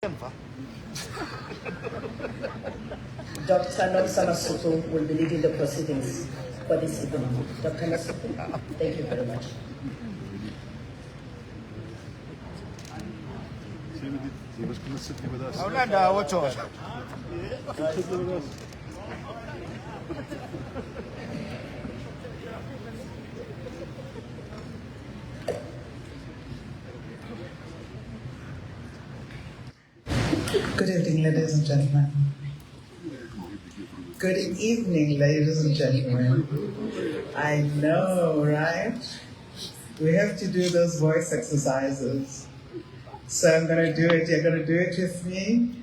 Dr. Nomsa Masuku will be leading the proceedings for this evening. Dr. Masuku, thank you very much. Good evening, ladies and gentlemen. Good evening, ladies and gentlemen. I know, right? We have to do those voice exercises. So I'm going to do it. You're going to do it with me.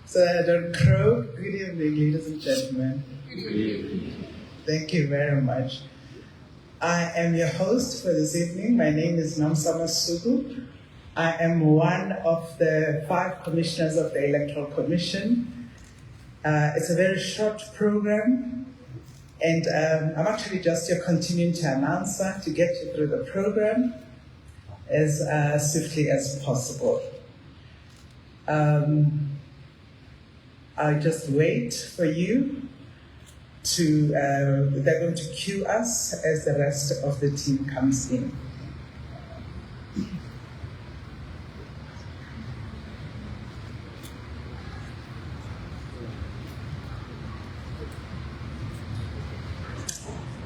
So I don't crow. Good evening, ladies and gentlemen. Good evening. Thank you very much. I am your host for this evening. My name is Nomsa Masuku. I am one of the 5 commissioners of the Electoral Commission. It's a very short program, and I'm actually just your continuing announcer to get you through the program as swiftly as possible. I'll just wait for you to, they're going to cue us as the rest of the team comes in.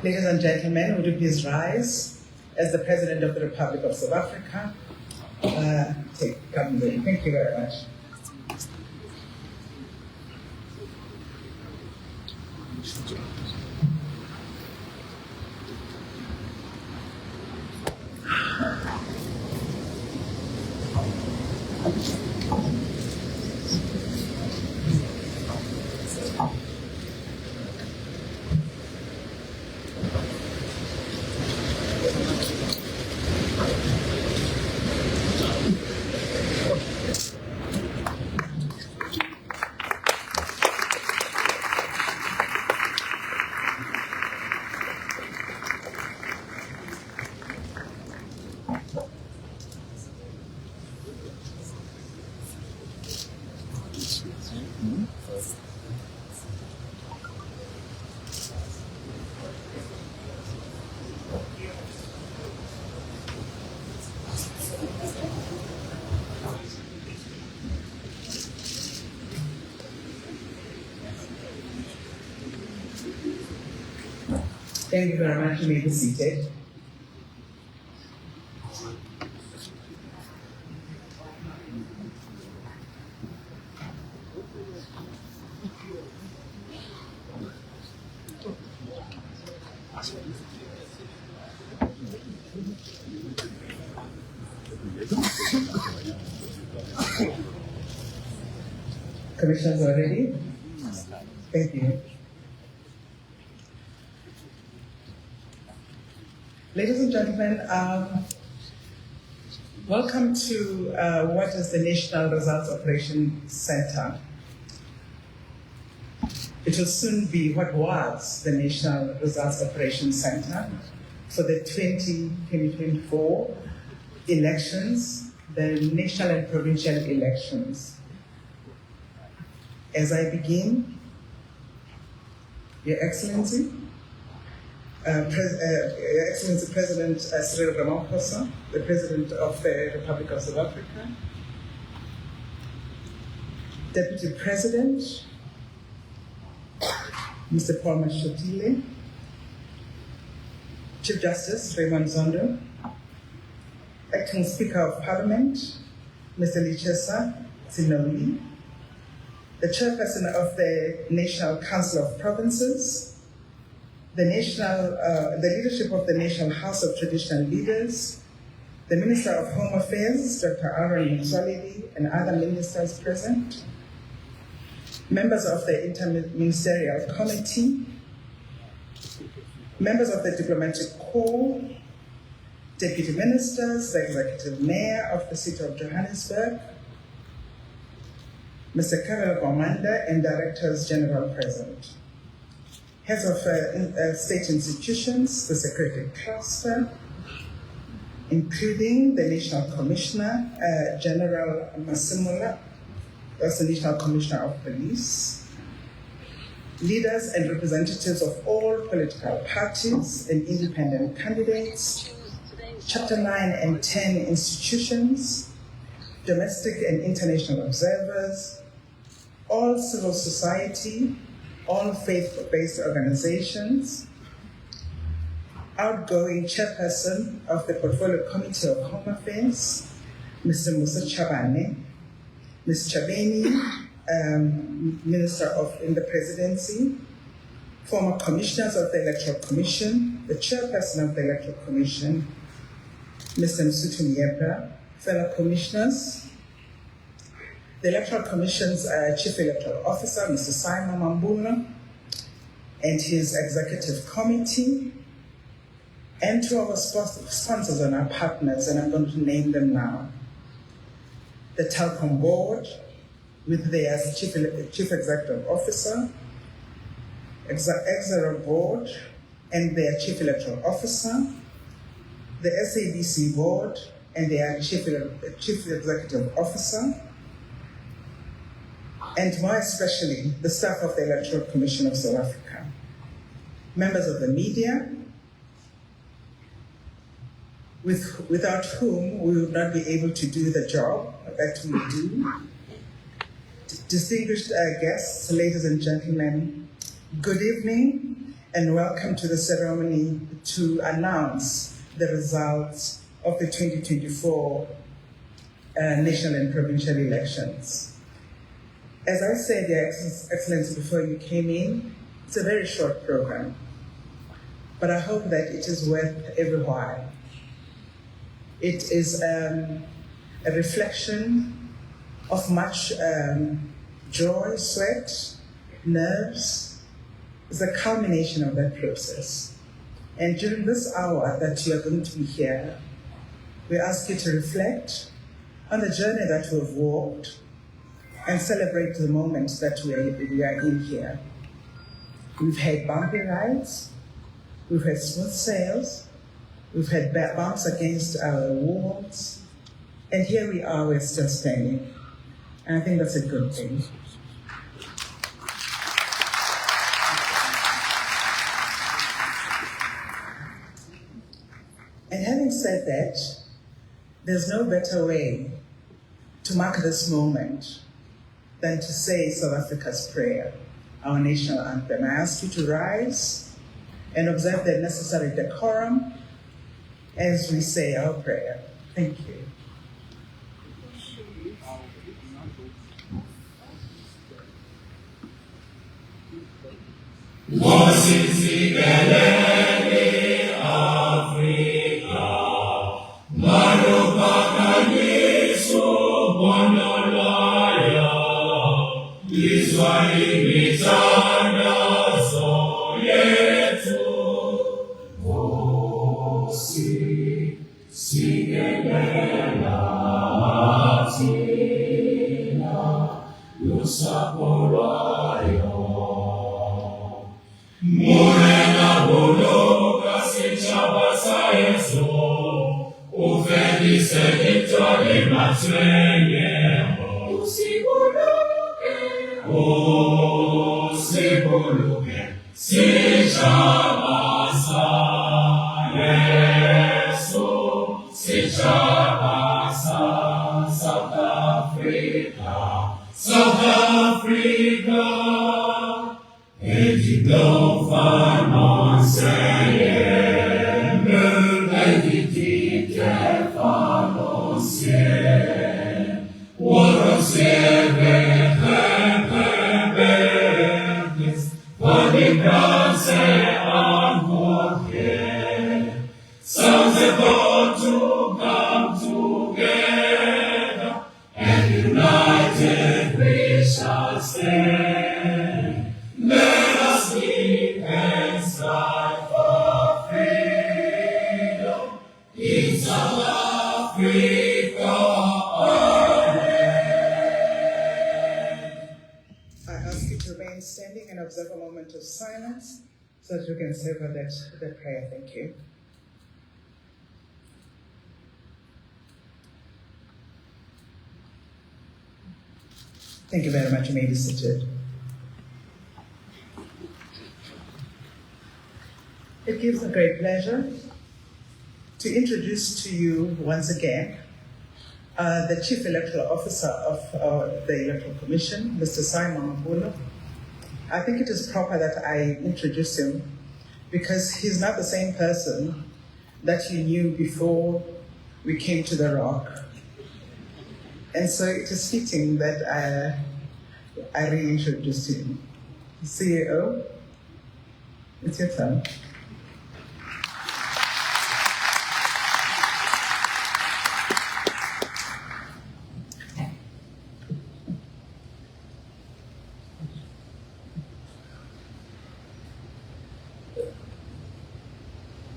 Ladies and gentlemen, would you please rise as the President of the Republic of South Africa? Come in. Thank you very much. Thank you very much. You may be seated. Commissioners are ready? Thank you. Ladies and gentlemen, welcome to what is the National Results Operation Center. It will soon be what was the National Results Operation Center for the 2024 elections, the national and provincial elections. As I begin, Your Excellency, Your Excellency President Cyril Ramaphosa, the President of the Republic of South Africa, Deputy President, Mr. Paul Mashotile, Chief Justice Raymond Zondo, Acting Speaker of Parliament, Mr. Lichesa Sinoli, the Chairperson of the National Council of Provinces, the leadership of the National House of Traditional Leaders, the Minister of Home Affairs, Dr. Aaron Motsoaledi, and other ministers present, members of the Interministerial Committee, members of the Diplomatic Corps, Deputy Ministers, the Executive Mayor of the City of Johannesburg, Mr. Karel Gwamanda, and Directors General present. Heads of state institutions, the Secretary Cluster, including the National Commissioner, General Masimula, that's the National Commissioner of Police, leaders and representatives of all political parties and independent candidates, Chapter 9 and 10 institutions, domestic and international observers, all civil society, all faith-based organizations, outgoing chairperson of the Portfolio Committee of Home Affairs, Mr. Musa Chabane, Ms. Chabeni, Minister in the Presidency, former commissioners of the Electoral Commission, the chairperson of the Electoral Commission, Mr. Msutu Miepa, fellow commissioners, the Electoral Commission's Chief Electoral Officer, Mr. Simon Mambula, and his Executive Committee, and to our sponsors and our partners, and I'm going to name them now. The Telcom Board, with their Chief Executive Officer, Executive Board, and their Chief Electoral Officer, the SABC Board, and their Chief Executive Officer, and more especially, the staff of the Electoral Commission of South Africa, members of the media, without whom we would not be able to do the job that we do. Distinguished guests, ladies and gentlemen, good evening and welcome to the ceremony to announce the results of the 2024 national and provincial elections. As I said, Your Excellency, before you came in, it's a very short program, but I hope that it is worth every while. It is a reflection of much joy, sweat, nerves. It's a culmination of that process. And during this hour that you are going to be here, we ask you to reflect on the journey that we've walked and celebrate the moments that we are in here. We've had bumpy rides, we've had smooth sails, we've had bumps against our walls, and here we are, we're still standing. And I think that's a good thing. And having said that, there's no better way to mark this moment than to say South Africa's prayer, our national anthem. I ask you to rise and observe the necessary decorum as we say our prayer. Thank you. Wasizikelele Afrika, marupakanisu bonolaya, Israeli mitandazo yetu. Wasizikelele Atina, Lusaporayo. Morena boloka sichabasa yeso, ufedise victory matrenye. Usibuluke, sichabasa yeso, sichabasa South Africa, South Africa. Et il blow fan on sayembe, et il dit que fan on sien. What on verdes, what the God say on forget. Sounds about to come together, and united we shall stand. Let us live and strive for freedom in South Africa. I ask you to remain standing and observe a moment of silence so that you can savor that prayer. Thank you. Thank you very much. You may be seated. It gives me great pleasure to introduce to you once again the Chief Electoral Officer of the Electoral Commission, Mr. Simon Mabulo. I think it is proper that I introduce him because he's not the same person that you knew before we came to the Rock. And so it is fitting that I reintroduced him. CEO, it's your turn.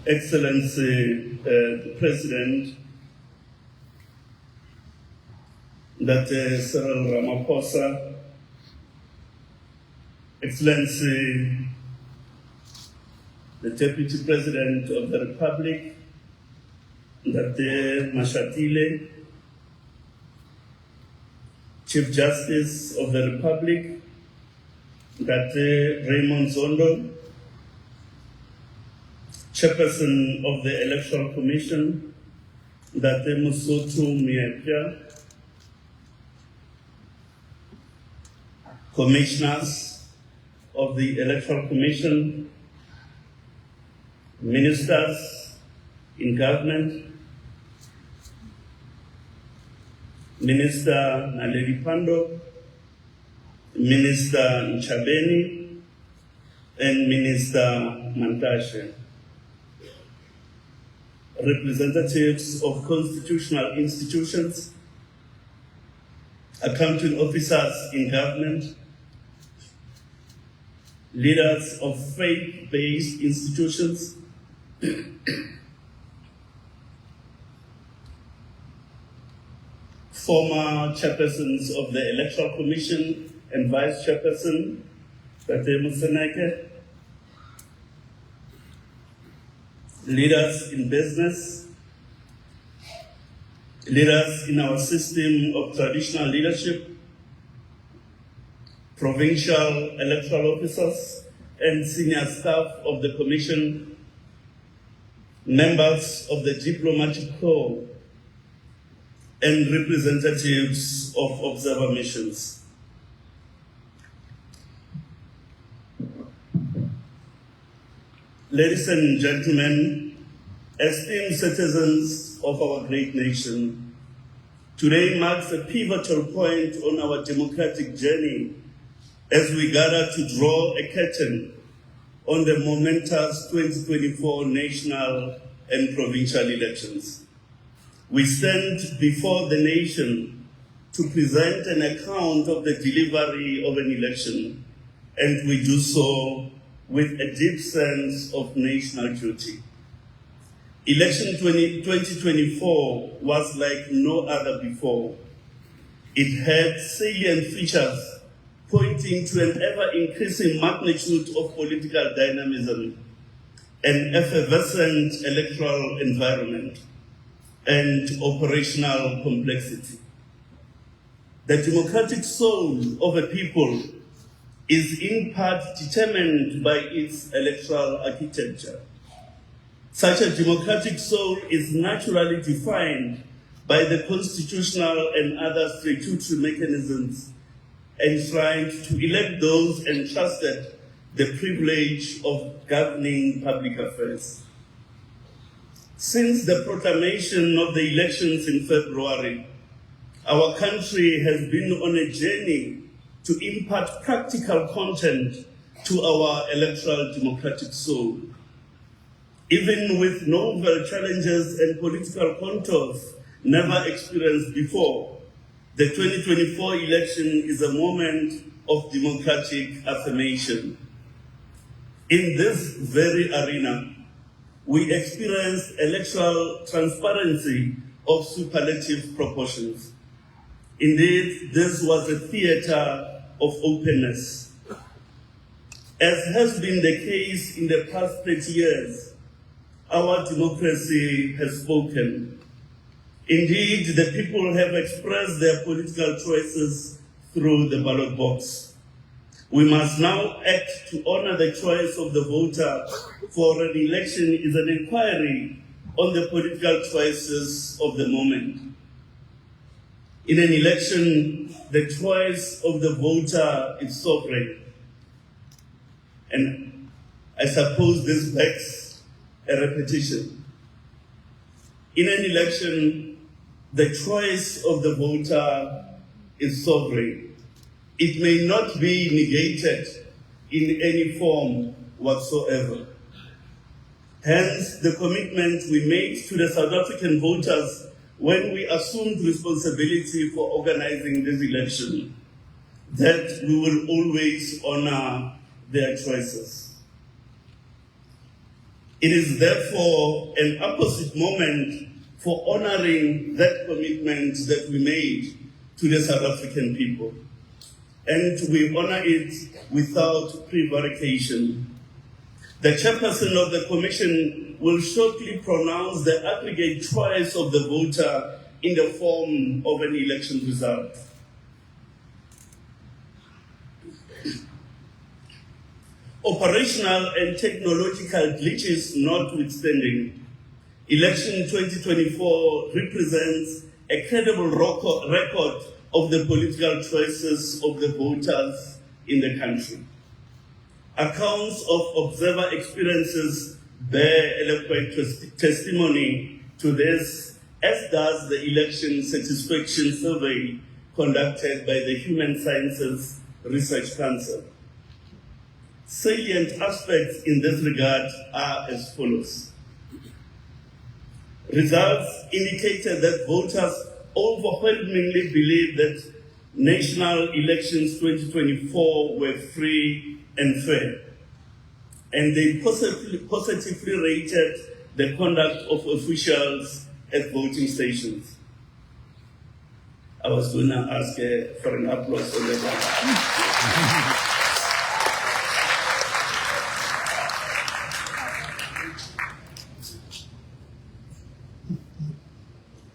Excellency, the President, Dr. Cyril Ramaphosa, Excellency, the Deputy President of the Republic, Dr. Mashatile, Chief Justice of the Republic, Dr. Raymond Zondo, Chairperson of the Electoral Commission, Dr. Musotu Miepia, Commissioners of the Electoral Commission, Ministers in Government, Minister Naledi Pando, Minister Nchabeni, and Minister Mantashe. Representatives of constitutional institutions, accounting officers in government, leaders of faith-based institutions, former chairpersons of the Electoral Commission and Vice Chairperson, Dr. Museneke, leaders in business, leaders in our system of traditional leadership, provincial electoral officers and senior staff of the Commission, members of the diplomatic corps, and representatives of observer missions. Ladies and gentlemen, esteemed citizens of our great nation, today marks a pivotal point on our democratic journey as we gather to draw a curtain on the momentous 2024 national and provincial elections. We stand before the nation to present an account of the delivery of an election, and we do so with a deep sense of national duty. Election 2024 was like no other before. It had salient features pointing to an ever-increasing magnitude of political dynamism, an effervescent electoral environment, and operational complexity. The democratic soul of a people is in part determined by its electoral architecture. Such a democratic soul is naturally defined by the constitutional and other statutory mechanisms enshrined to elect those entrusted the privilege of governing public affairs. Since the proclamation of the elections in February, our country has been on a journey to impart practical content to our electoral democratic soul. Even with novel challenges and political contours never experienced before, the 2024 election is a moment of democratic affirmation. In this very arena, we experienced electoral transparency of superlative proportions. Indeed, this was a theater of openness. As has been the case in the past 30 years, our democracy has spoken. Indeed, the people have expressed their political choices through the ballot box. We must now act to honor the choice of the voter, for an election is an inquiry on the political choices of the moment. In an election, the choice of the voter is sovereign. And I suppose this begs a repetition. In an election, the choice of the voter is sovereign. It may not be negated in any form whatsoever. Hence, the commitment we made to the South African voters when we assumed responsibility for organizing this election, that we will always honor their choices. It is therefore an opposite moment for honoring that commitment that we made to the South African people. And we honor it without prevarication. The chairperson of the commission will shortly pronounce the aggregate choice of the voter in the form of an election result. Operational and technological glitches notwithstanding, election 2024 represents a credible record of the political choices of the voters in the country. Accounts of observer experiences bear eloquent testimony to this, as does the election satisfaction survey conducted by the Human Sciences Research Council. Salient aspects in this regard are as follows. Results indicated that voters overwhelmingly believe that national elections 2024 were free and fair, and they positively rated the conduct of officials at voting stations. I was going to ask for an applause on that.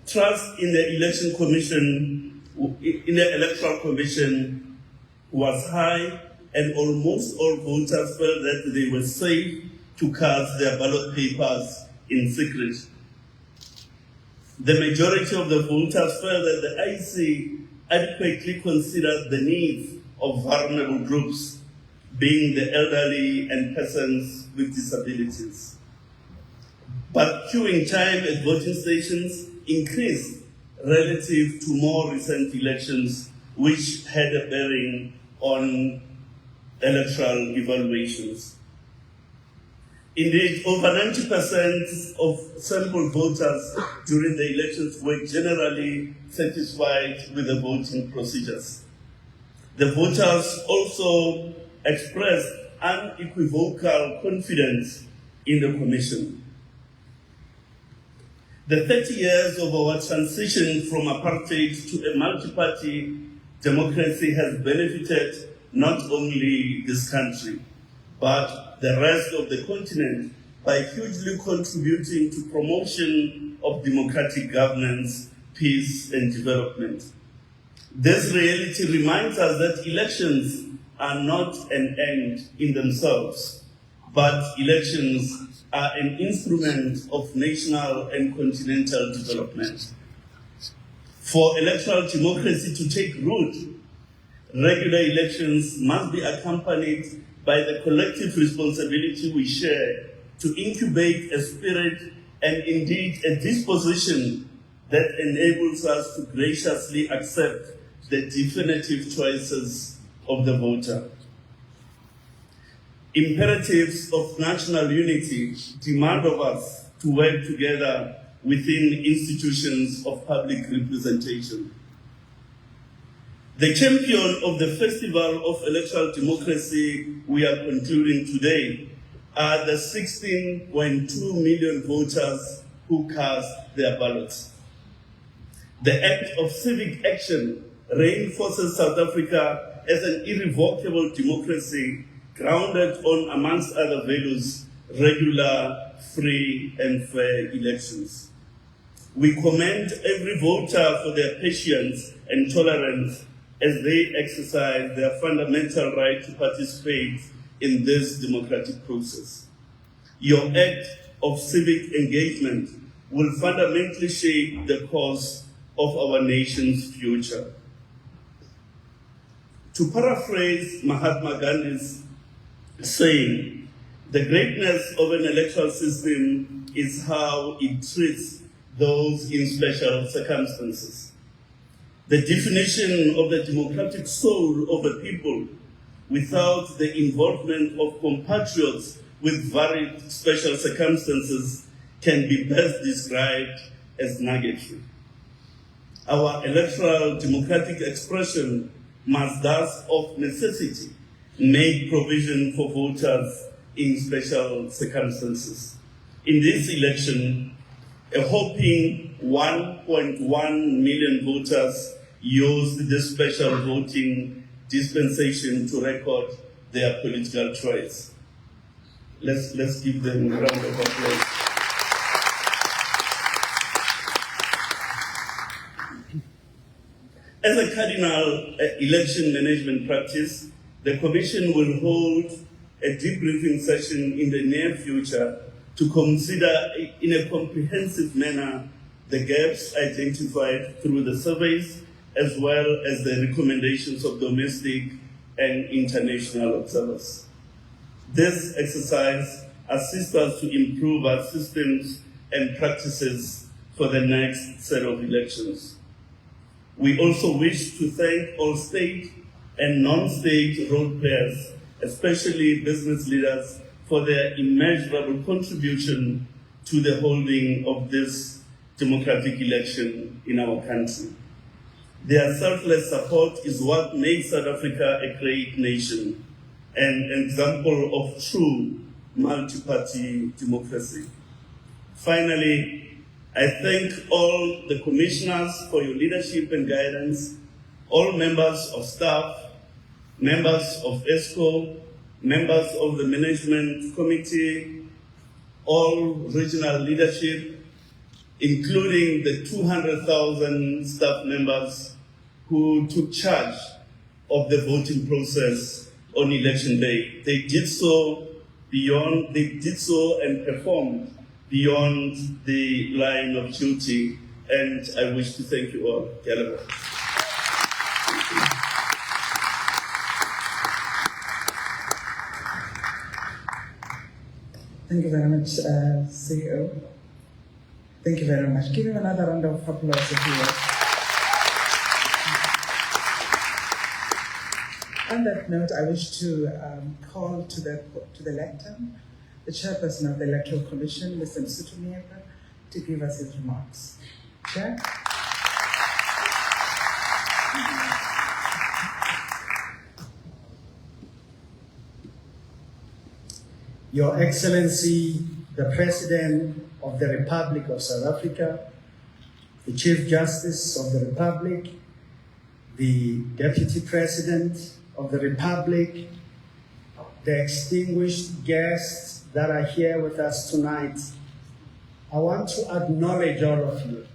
Trust in the election commission, in the electoral commission, was high, and almost all voters felt that they were safe to cast their ballot papers in secret. The majority of the voters felt that the IEC adequately considered the needs of vulnerable groups, being the elderly and persons with disabilities. But queuing time at voting stations increased relative to more recent elections, which had a bearing on electoral evaluations. Indeed, over 90% of sample voters during the elections were generally satisfied with the voting procedures. The voters also expressed unequivocal confidence in the commission. The 30 years of our transition from apartheid to a multi-party democracy has benefited not only this country, but the rest of the continent by hugely contributing to promotion of democratic governance, peace, and development. This reality reminds us that elections are not an end in themselves, but elections are an instrument of national and continental development. For electoral democracy to take root, regular elections must be accompanied by the collective responsibility we share to incubate a spirit and indeed a disposition that enables us to graciously accept the definitive choices of the voter. Imperatives of national unity demand of us to work together within institutions of public representation. The champion of the Festival of Electoral Democracy we are concluding today are the 16.2 million voters who cast their ballots. The act of civic action reinforces South Africa as an irrevocable democracy grounded on, amongst other values, regular, free, and fair elections. We commend every voter for their patience and tolerance as they exercise their fundamental right to participate in this democratic process. Your act of civic engagement will fundamentally shape the course of our nation's future. To paraphrase Mahatma Gandhi's saying, the greatness of an electoral system is how it treats those in special circumstances. The definition of the democratic soul of a people without the involvement of compatriots with varied special circumstances can be best described as nuggetry. Our electoral democratic expression must thus of necessity make provision for voters in special circumstances. In this election, a whopping 1.1 million voters used this special voting dispensation to record their political choice. Let's give them a round of applause. As a cardinal election management practice, the Commission will hold a debriefing session in the near future to consider in a comprehensive manner the gaps identified through the surveys, as well as the recommendations of domestic and international observers. This exercise assists us to improve our systems and practices for the next set of elections. We also wish to thank all state and non-state role players, especially business leaders, for their immeasurable contribution to the holding of this democratic election in our country. Their selfless support is what makes South Africa a great nation, an example of true multi-party democracy. Finally, I thank all the commissioners for your leadership and guidance, all members of staff, members of ESCO, members of the management committee, all regional leadership, including the 200,000 staff members who took charge of the voting process on election day. They did so and performed beyond the line of duty, and I wish to thank you all. Thank you very much, CEO. Thank you very much. Give him another round of applause if you will. On that note, I wish to call to the lectern the chairperson of the Electoral Commission, Mr. Msutumieva, to give us his remarks. Chair? Your Excellency, the President of the Republic of South Africa, the Chief Justice of the Republic, the Deputy President of the Republic, the distinguished guests that are here with us tonight, I want to acknowledge all of you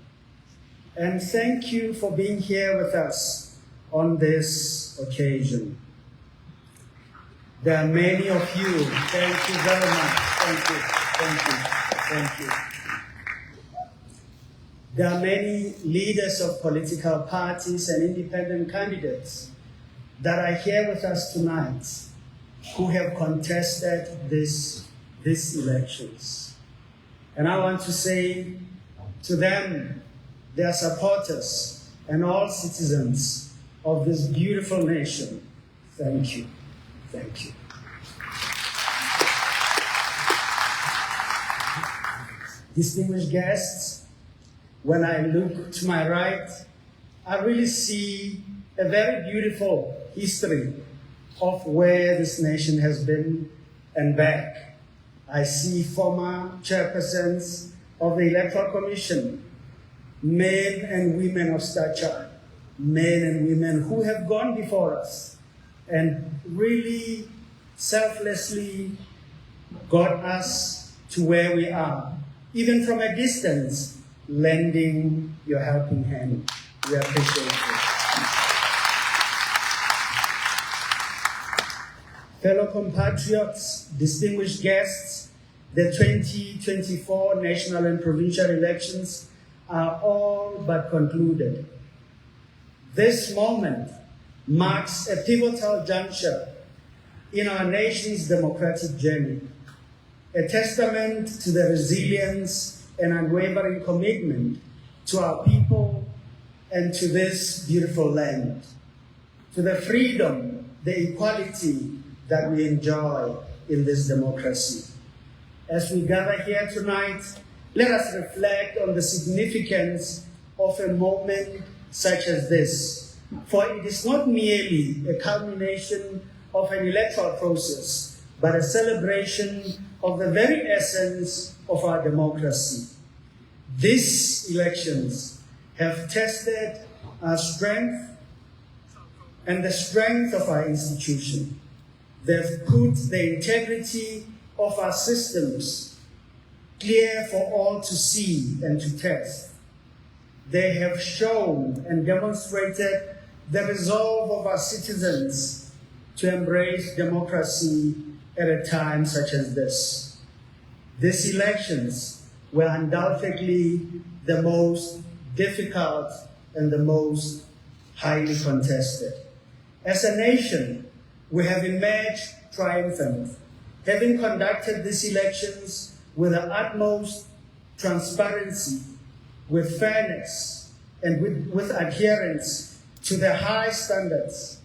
and thank you for being here with us on this occasion. There are many of you. Thank you very much. Thank you. There are many leaders of political parties and independent candidates that are here with us tonight who have contested these elections. And I want to say to them, their supporters, and all citizens of this beautiful nation, thank you. Thank you. Distinguished guests, when I look to my right, I really see a very beautiful history of where this nation has been and back. I see former chairpersons of the Electoral Commission, men and women of stature, men and women who have gone before us and really selflessly got us to where we are, even from a distance, lending your helping hand. We appreciate it. fellow compatriots, distinguished guests, the 2024 national and provincial elections are all but concluded. This moment marks a pivotal juncture in our nation's democratic journey, a testament to the resilience and unwavering commitment to our people and to this beautiful land, to the freedom, the equality that we enjoy in this democracy. As we gather here tonight, let us reflect on the significance of a moment such as this, for it is not merely a culmination of an electoral process, but a celebration of the very essence of our democracy. These elections have tested our strength and the strength of our institution. They've put the integrity of our systems clear for all to see and to test. They have shown and demonstrated the resolve of our citizens to embrace democracy at a time such as this. These elections were undoubtedly the most difficult and the most highly contested. As a nation, we have emerged triumphant, having conducted these elections with the utmost transparency, with fairness, and with adherence to the high standards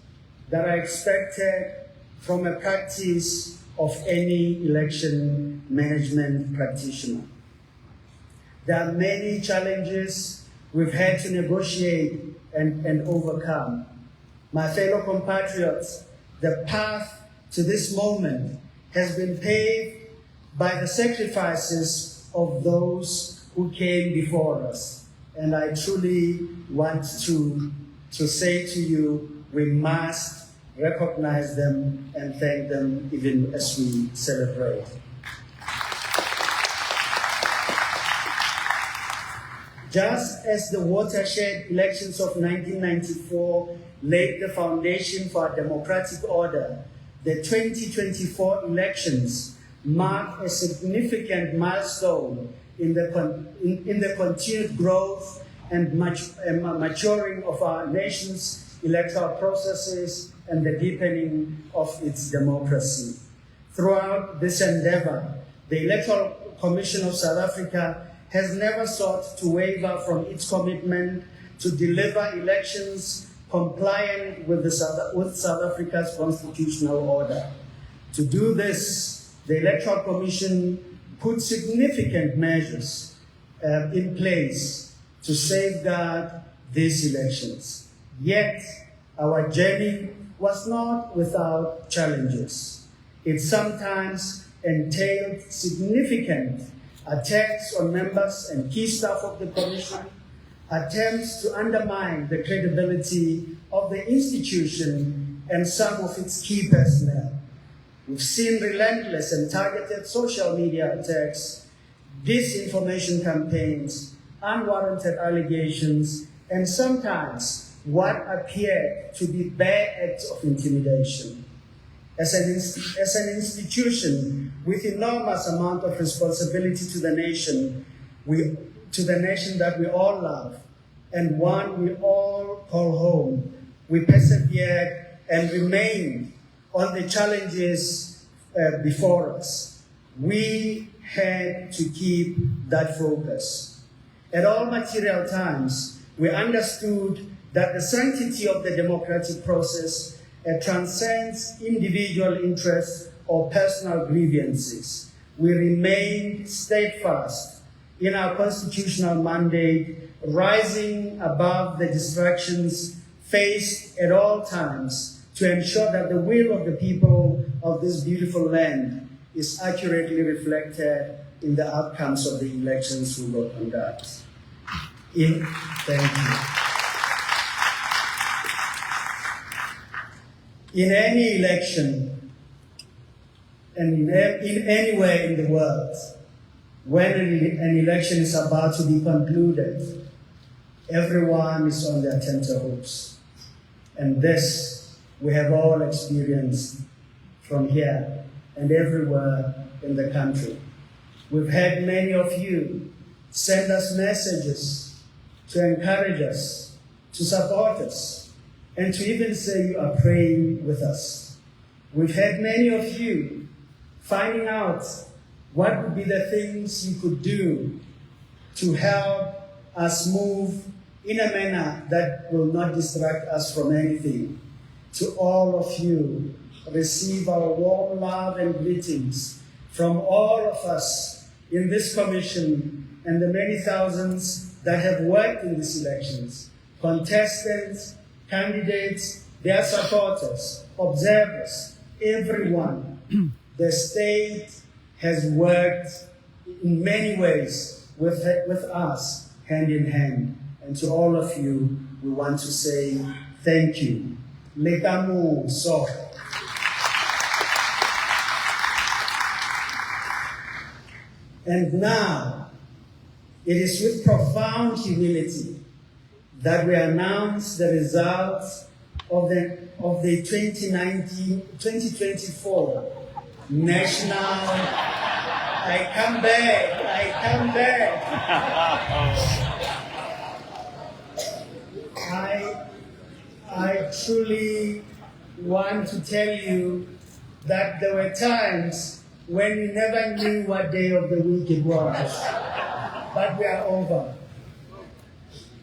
that are expected from a practice of any election management practitioner. There are many challenges we've had to negotiate and overcome. My fellow compatriots, the path to this moment has been paved by the sacrifices of those who came before us. And I truly want to say to you, we must recognize them and thank them even as we celebrate. Just as the watershed elections of 1994 laid the foundation for our democratic order, the 2024 elections mark a significant milestone in the continued growth and maturing of our nation's electoral processes and the deepening of its democracy. Throughout this endeavor, the Electoral Commission of South Africa has never sought to waver from its commitment to deliver elections compliant with South Africa's constitutional order. To do this, the Electoral Commission put significant measures in place to safeguard these elections. Yet, our journey was not without challenges. It sometimes entailed significant attacks on members and key staff of the Commission, attempts to undermine the credibility of the institution and some of its key personnel. We've seen relentless and targeted social media attacks, disinformation campaigns, unwarranted allegations, and sometimes what appeared to be bare acts of intimidation. As an institution with enormous amount of responsibility to the nation that we all love, and one we all call home, we persevered and remained on the challenges before us. We had to keep that focus. At all material times, we understood that the sanctity of the democratic process transcends individual interests or personal grievances. We remained steadfast in our constitutional mandate, rising above the distractions faced at all times to ensure that the will of the people of this beautiful land is accurately reflected in the outcomes of the elections we will conduct. Thank you. In any election, and anywhere in the world, when an election is about to be concluded, everyone is on their tenterhooks. And this we have all experienced from here and everywhere in the country. We've had many of you send us messages to encourage us, to support us, and to even say you are praying with us. We've had many of you finding out what would be the things you could do to help us move in a manner that will not distract us from anything. To all of you, receive our warm love and greetings from all of us in this commission and the many thousands that have worked in these elections, contestants, candidates, their supporters, observers, everyone. The state has worked in many ways with us, hand in hand. And to all of you, we want to say thank you. Lekamu so. And now, it is with profound humility that we announce the results of the 2024 National. I come back. I truly want to tell you that there were times when we never knew what day of the week it was. But we are over.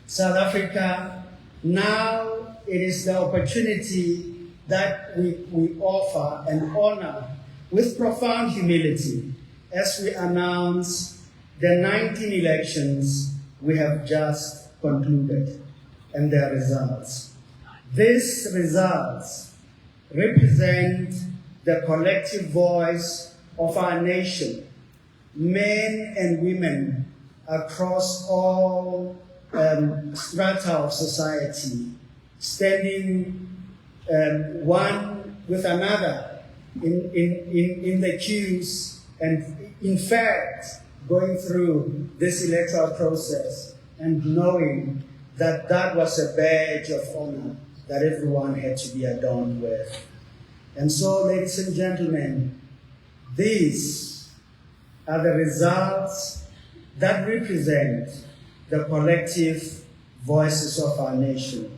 South Africa, now it is the opportunity that we offer and honor with profound humility as we announce the 19 elections we have just concluded and their results. These results represent the collective voice of our nation, men and women across all strata of society, standing one with another in the queues, and in fact going through this electoral process and knowing that that was a badge of honor that everyone had to be adorned with. And so, ladies and gentlemen, these are the results that represent the collective voices of our nation.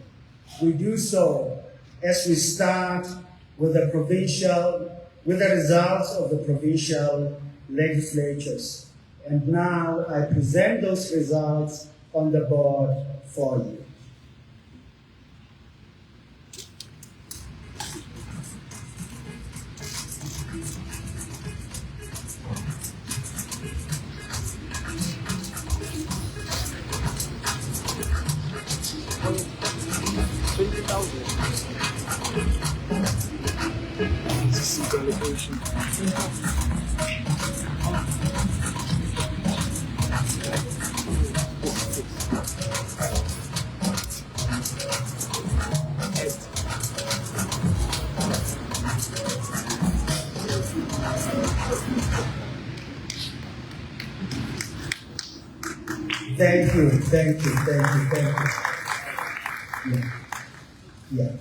We do so as we start with the results of the provincial legislatures. And now I present those results on the board for you. Thank you. Yeah.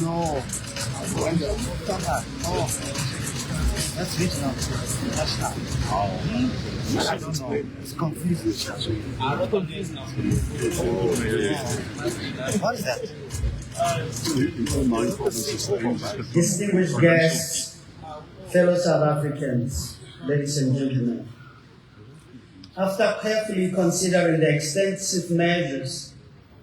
No. No. That's regional. National. I don't know. It's confusing. What is that? Distinguished guests, fellow South Africans, ladies and gentlemen. After carefully considering the extensive measures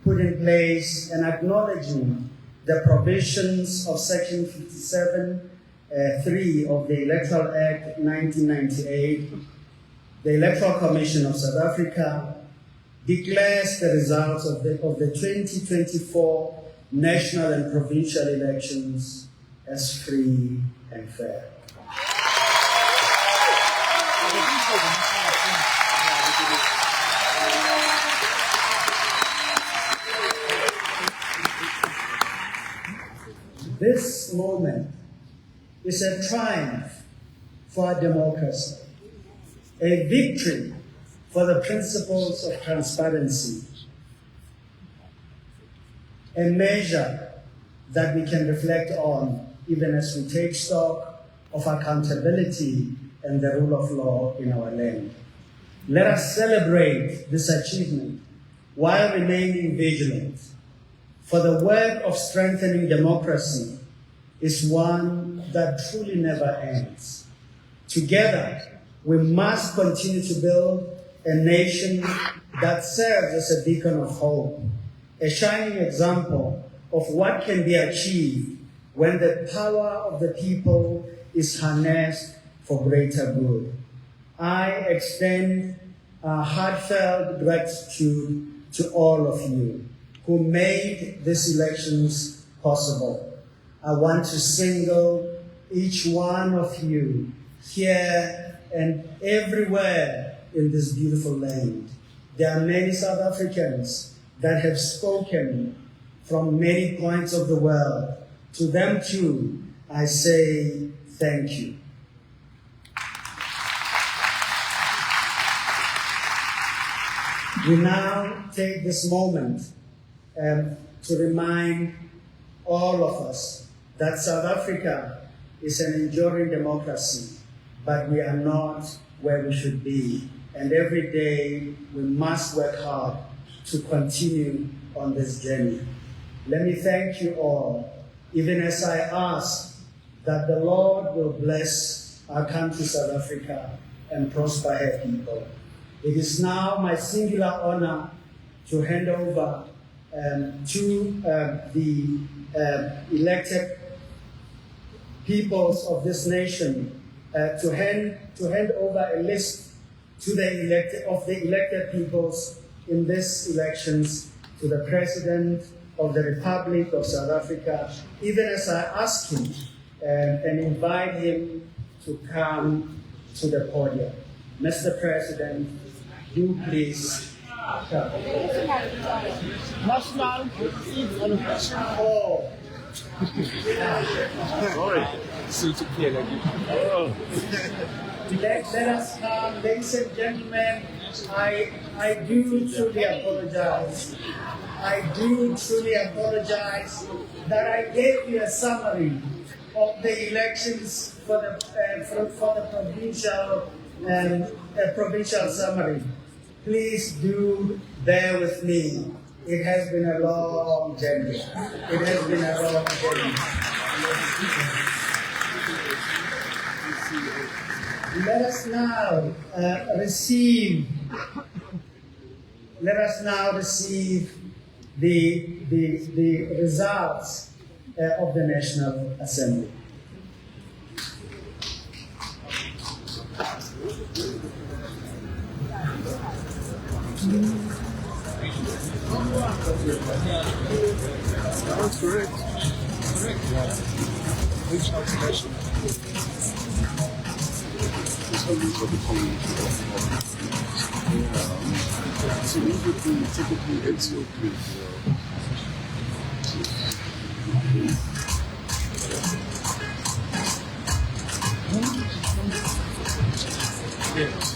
put in place and acknowledging the provisions of Section 57(3) of the Electoral Act 1998, the Electoral Commission of South Africa declares the results of the 2024 national and provincial elections as free and fair. This moment is a triumph for our democracy, a victory for the principles of transparency, a measure that we can reflect on even as we take stock of accountability and the rule of law in our land. Let us celebrate this achievement while remaining vigilant, for the work of strengthening democracy is one that truly never ends. Together, we must continue to build a nation that serves as a beacon of hope, a shining example of what can be achieved when the power of the people is harnessed for greater good. I extend a heartfelt gratitude to all of you who made these elections possible. I want to single each one of you here and everywhere in this beautiful land. There are many South Africans that have spoken from many points of the world. To them too, I say thank you. We now take this moment to remind all of us that South Africa is an enduring democracy, but we are not where we should be. And every day we must work hard to continue on this journey. Let me thank you all, even as I ask that the Lord will bless our country, South Africa, and prosper her people. It is now my singular honor to hand over to the elected peoples of this nation to hand over a list to the elected peoples in these elections to the President of the Republic of South Africa, even as I ask him and invite him to come to the podium. Mr. President, do please come. National Allocation. Oh, Sorry. let us come, ladies and gentlemen. I do truly apologize. I do truly apologize that I gave you a summary of the elections for the provincial summary. Please do bear with me. It has been a long journey. It has been a long journey. Let us now receive the results of the National Assembly. That's correct. Yeah. Reach out to national. So typically Ethiopia. Yes.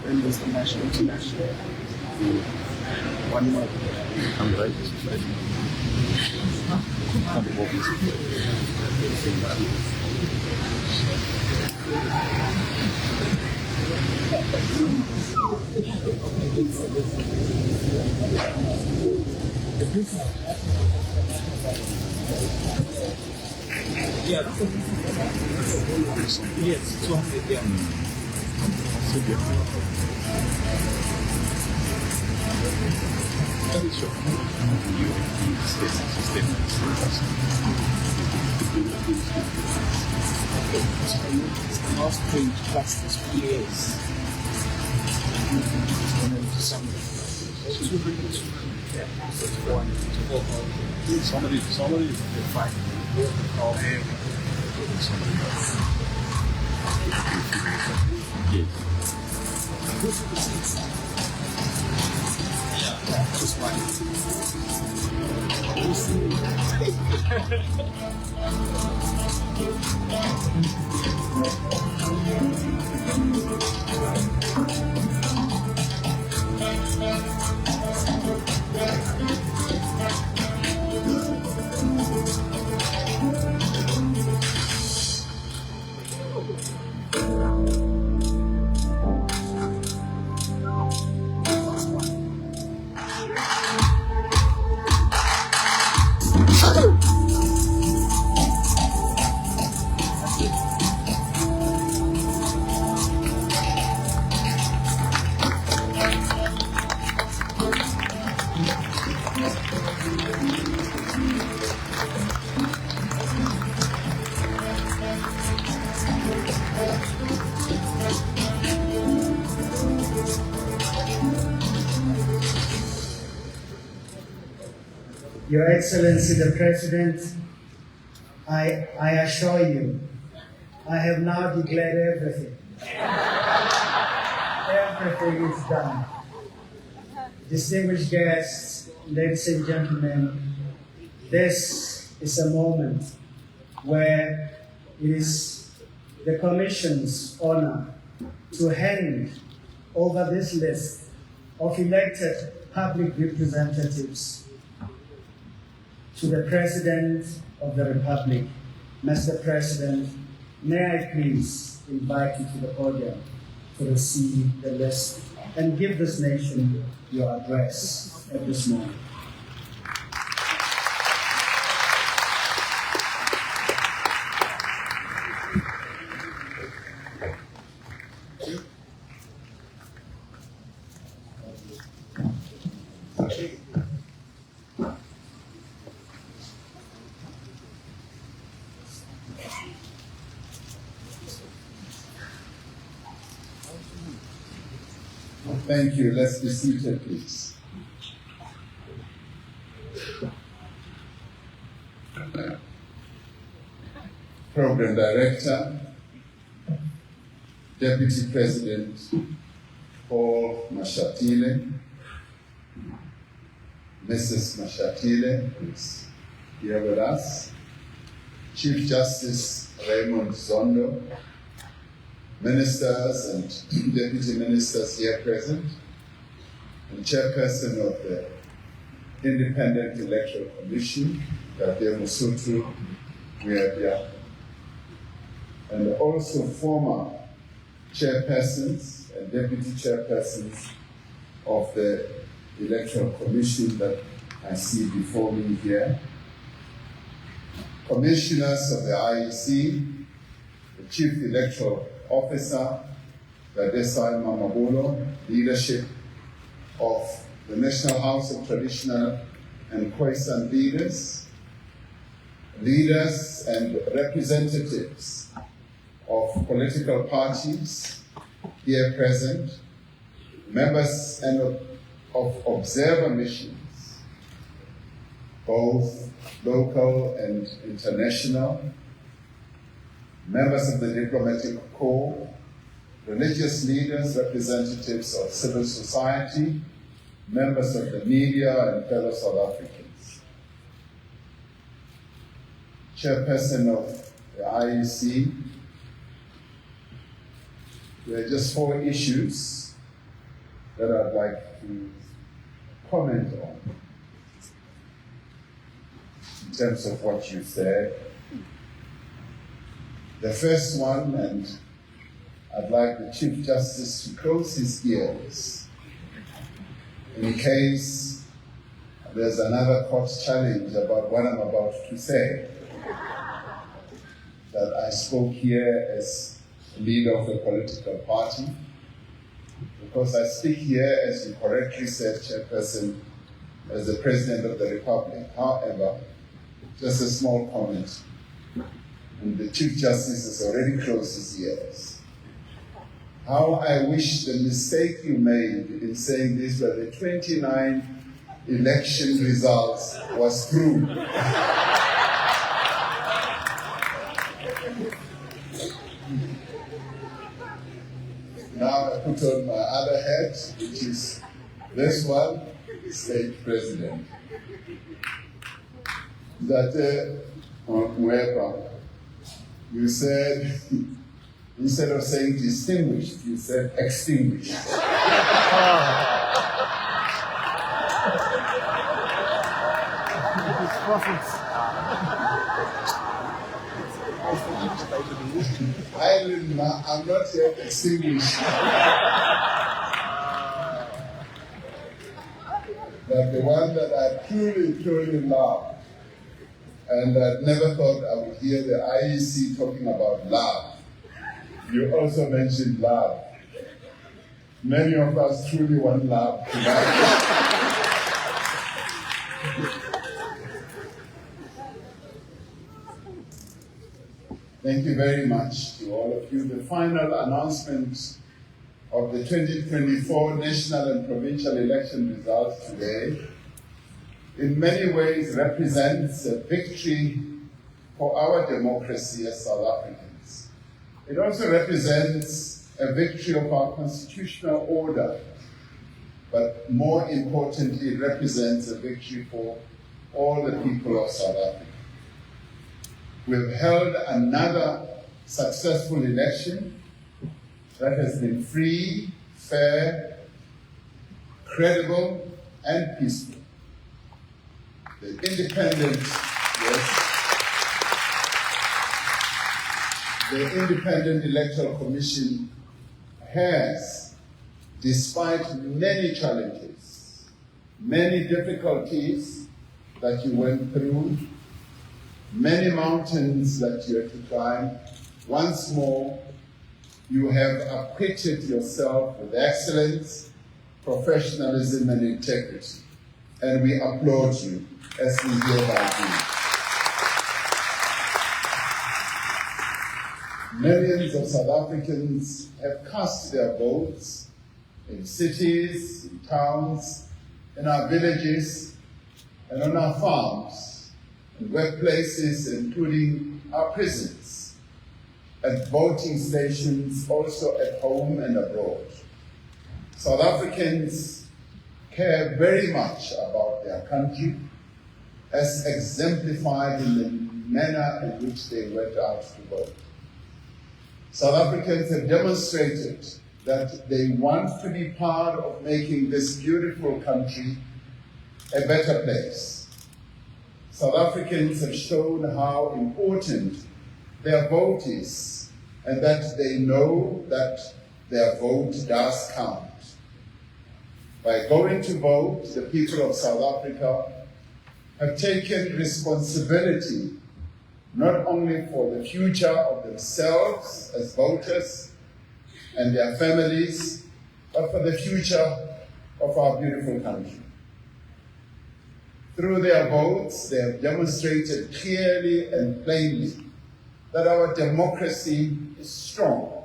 When was the national international? 1 month. I'm right. Yeah, yes, 200, yeah. Last page plus this PAs. Somebody is fighting. Call him. Somebody else. Yes. Yeah, just fine. Your Excellency the President, I assure you, I have now declared everything. Everything is done. Distinguished guests, ladies and gentlemen, this is a moment where it is the Commission's honor to hand over this list of elected public representatives to the President of the Republic. Mr. President, may I please invite you to the podium to receive the list and give this nation your address at this moment. Thank you. Let's be seated, please. Program Director, Deputy President Paul Mashatile, Mrs. Mashatile is here with us, Chief Justice Raymond Zondo, Ministers and Deputy Ministers here present, and Chairperson of the Independent Electoral Commission, Dr. Musutru Muyabia, and also former chairpersons and deputy chairpersons of the Electoral Commission that I see before me here, commissioners of the IEC, the Chief Electoral Officer, Gadesai Mamabulo, leadership of the National House of Traditional and Khoisan leaders, leaders and representatives of political parties here present, members and of observer missions, both local and international, members of the diplomatic corps, religious leaders, representatives of civil society, members of the media, and fellow South Africans. Chairperson of the IEC, there are just 4 issues that I'd like to comment on in terms of what you said. The first one, and I'd like the Chief Justice to close his ears in case there's another court challenge about what I'm about to say, that I spoke here as leader of a political party, because I speak here, as you correctly said, Chairperson, as the President of the Republic. However, just a small comment, and the Chief Justice has already closed his ears. How I wish the mistake you made in saying this were the 29 election results was true. Now I put on my other hat, which is this one, state president. That whoever you said, instead of saying distinguished, you said extinguished. I'm not yet extinguished. But the one that I truly, truly love, and I never thought I would hear the IEC talking about love. You also mentioned love. Many of us truly want love tonight. Thank you very much to all of you. The final announcement of the 2024 national and provincial election results today in many ways represents a victory for our democracy as South Africans. It also represents a victory of our constitutional order, but more importantly, it represents a victory for all the people of South Africa. We've held another successful election that has been free, fair, credible, and peaceful. The Independent Electoral Commission has, despite many challenges, many difficulties that you went through, many mountains that you had to climb, once more, you have acquitted yourself with excellence, professionalism, and integrity. And we applaud you as we hereby do. Millions of South Africans have cast their votes in cities, in towns, in our villages, and on our farms, in workplaces, including our prisons, at voting stations, also at home and abroad. South Africans care very much about their country, as exemplified in the manner in which they went out to vote. South Africans have demonstrated that they want to be part of making this beautiful country a better place. South Africans have shown how important their vote is, and that they know that their vote does count. By going to vote, the people of South Africa have taken responsibility not only for the future of themselves as voters and their families, but for the future of our beautiful country. Through their votes, they have demonstrated clearly and plainly that our democracy is strong,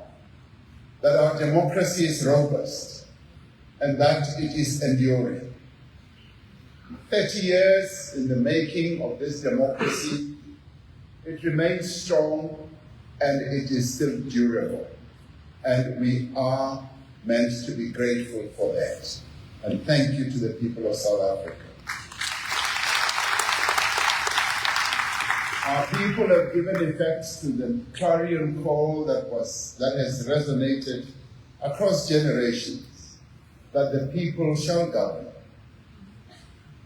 that our democracy is robust, and that it is enduring. 30 years in the making of this democracy, it remains strong and it is still durable. And we are meant to be grateful for that. And thank you to the people of South Africa. Our people have given effect to the clarion call that has resonated across generations, that the people shall govern.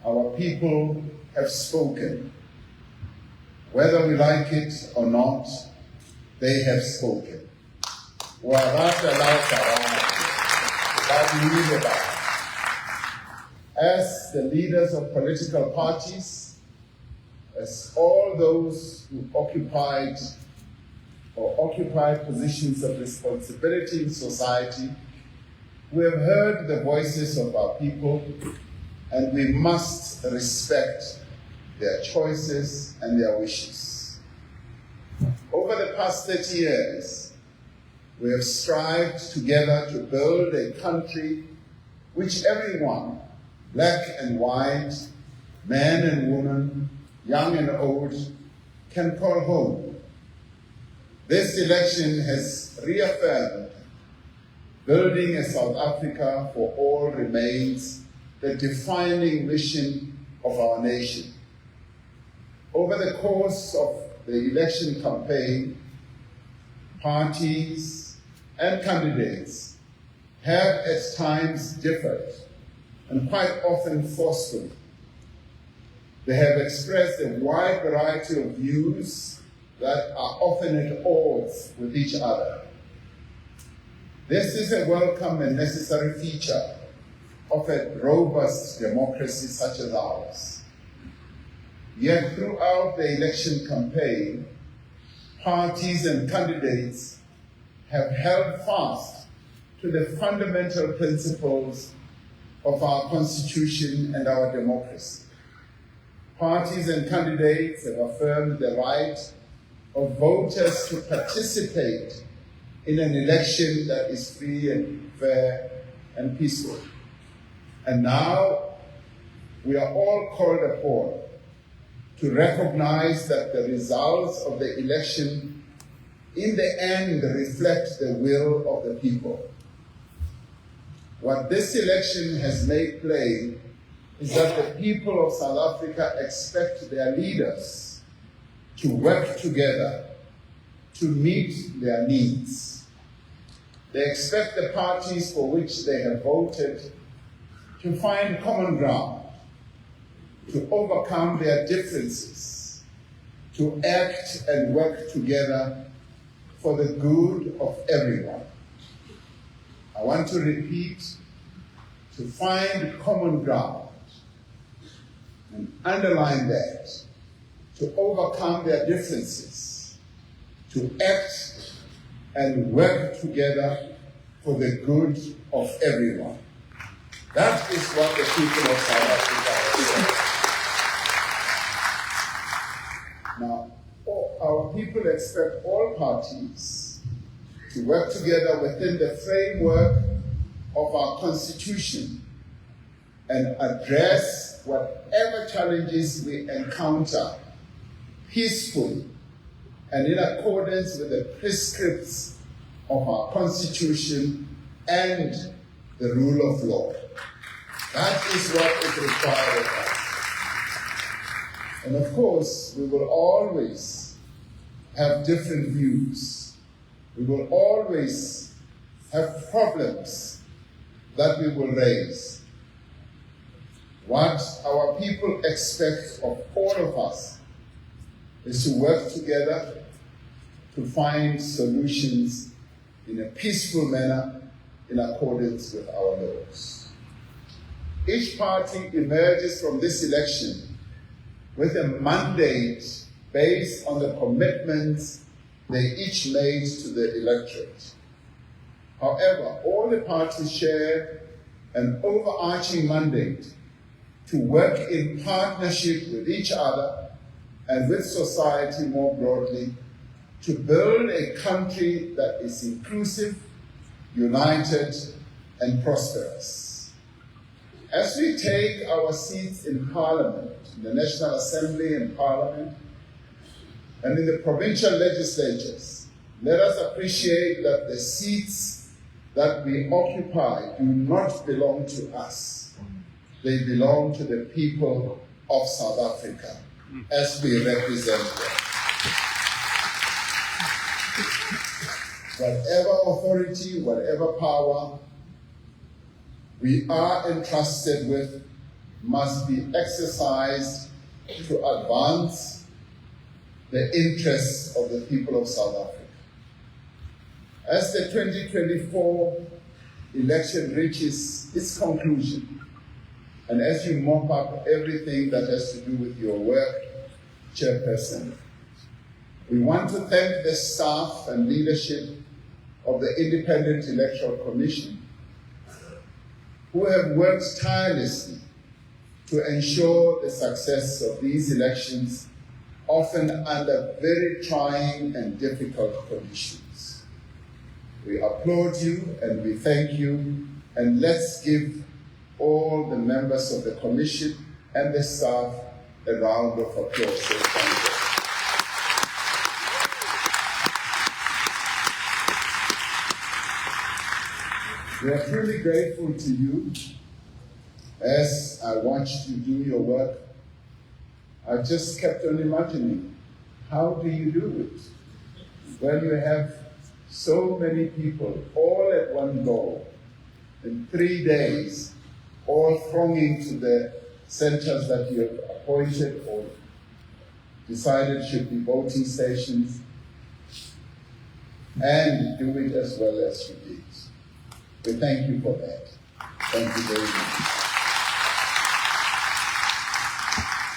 Our people have spoken. Whether we like it or not, they have spoken. As the leaders of political parties, as all those who occupy positions of responsibility in society, we have heard the voices of our people, and we must respect their choices and their wishes. Over the past 30 years, we have strived together to build a country which everyone, black and white, man and woman, young and old, can call home. This election has reaffirmed building a South Africa for all remains the defining mission of our nation. Over the course of the election campaign, parties and candidates have at times differed, and quite often forcefully. They have expressed a wide variety of views that are often at odds with each other. This is a welcome and necessary feature of a robust democracy such as ours. Yet throughout the election campaign, parties and candidates have held fast to the fundamental principles of our Constitution and our democracy. Parties and candidates have affirmed the right of voters to participate in an election that is free and fair and peaceful. And now we are all called upon to recognize that the results of the election in the end reflect the will of the people. What this election has made plain is that the people of South Africa expect their leaders to work together to meet their needs. They expect the parties for which they have voted to find common ground, to overcome their differences, to act and work together for the good of everyone. I want to repeat, to find common ground, and underline that, to overcome their differences, to act and work together for the good of everyone. That is what the people of South Africa have said. Now, our people expect all parties to work together within the framework of our Constitution and address whatever challenges we encounter peacefully and in accordance with the prescripts of our Constitution and the rule of law. That is what is required of us. And of course, we will always have different views. We will always have problems that we will raise. What our people expect of all of us is to work together to find solutions in a peaceful manner in accordance with our laws. Each party emerges from this election with a mandate based on the commitments they each made to the electorate. However, all the parties share an overarching mandate to work in partnership with each other and with society more broadly to build a country that is inclusive, united, and prosperous. As we take our seats in Parliament, in the National Assembly and Parliament, and in the provincial legislatures, let us appreciate that the seats that we occupy do not belong to us. They belong to the people of South Africa, as we represent them. Whatever authority, whatever power we are entrusted with must be exercised to advance the interests of the people of South Africa. As the 2024 election reaches its conclusion, and as you mop up everything that has to do with your work, Chairperson, we want to thank the staff and leadership of the Independent Electoral Commission who have worked tirelessly to ensure the success of these elections, often under very trying and difficult conditions. We applaud you and we thank you, and let's give all the members of the Commission and the staff a round of applause. So thank you. We are truly grateful to you. As I watched you do your work, I just kept on imagining, how do you do it? When you have so many people all at one go, in 3 days, all thronging to the centers that you have appointed or decided should be voting stations, and do it as well as you did. We thank you for that. Thank you very much.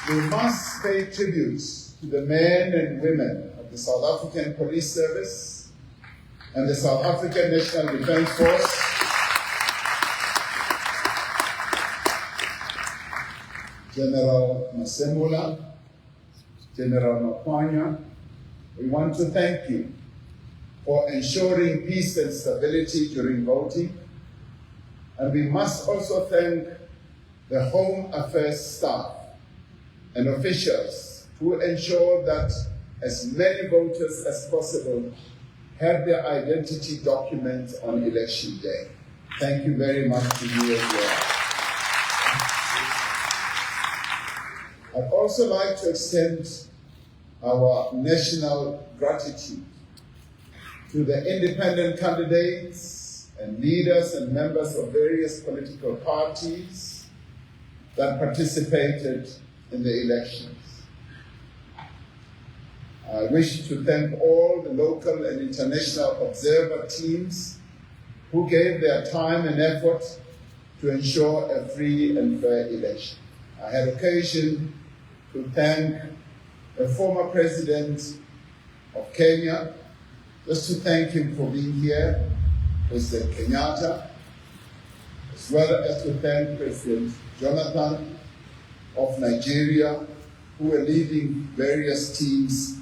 We must pay tribute to the men and women of the South African Police Service and the South African National Defence Force, General Masemula, General Makwanya. We want to thank you for ensuring peace and stability during voting. And we must also thank the Home Affairs staff and officials who ensure that as many voters as possible have their identity documents on election day. Thank you very much to you as well. I'd also like to extend our national gratitude to the independent candidates and leaders and members of various political parties that participated in the elections. I wish to thank all the local and international observer teams who gave their time and effort to ensure a free and fair election. I had occasion to thank the former president of Kenya, just to thank him for being here, President Kenyatta, as well as to thank President Jonathan of Nigeria, who are leading various teams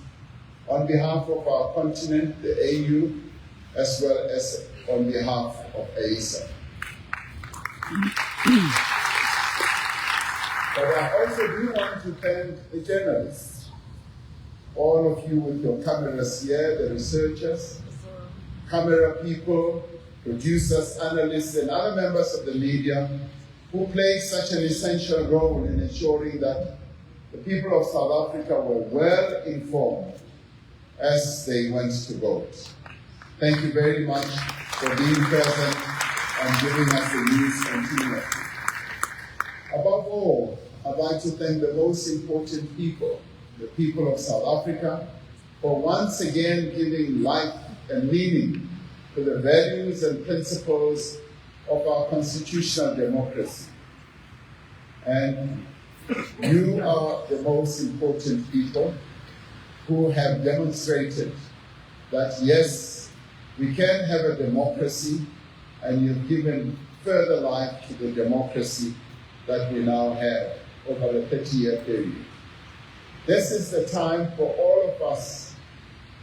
on behalf of our continent, the AU, as well as on behalf of ASA. But I also do want to thank the journalists, all of you with your cameras here, the researchers, camera people, producers, analysts, and other members of the media who played such an essential role in ensuring that the people of South Africa were well informed as they went to vote. Thank you very much for being present and giving us the news continuously. Above all, I'd like to thank the most important people, the people of South Africa, for once again giving life and meaning to the values and principles of our constitutional democracy. And you are the most important people who have demonstrated that yes, we can have a democracy, and you've given further life to the democracy that we now have over a 30-year period. This is the time for all of us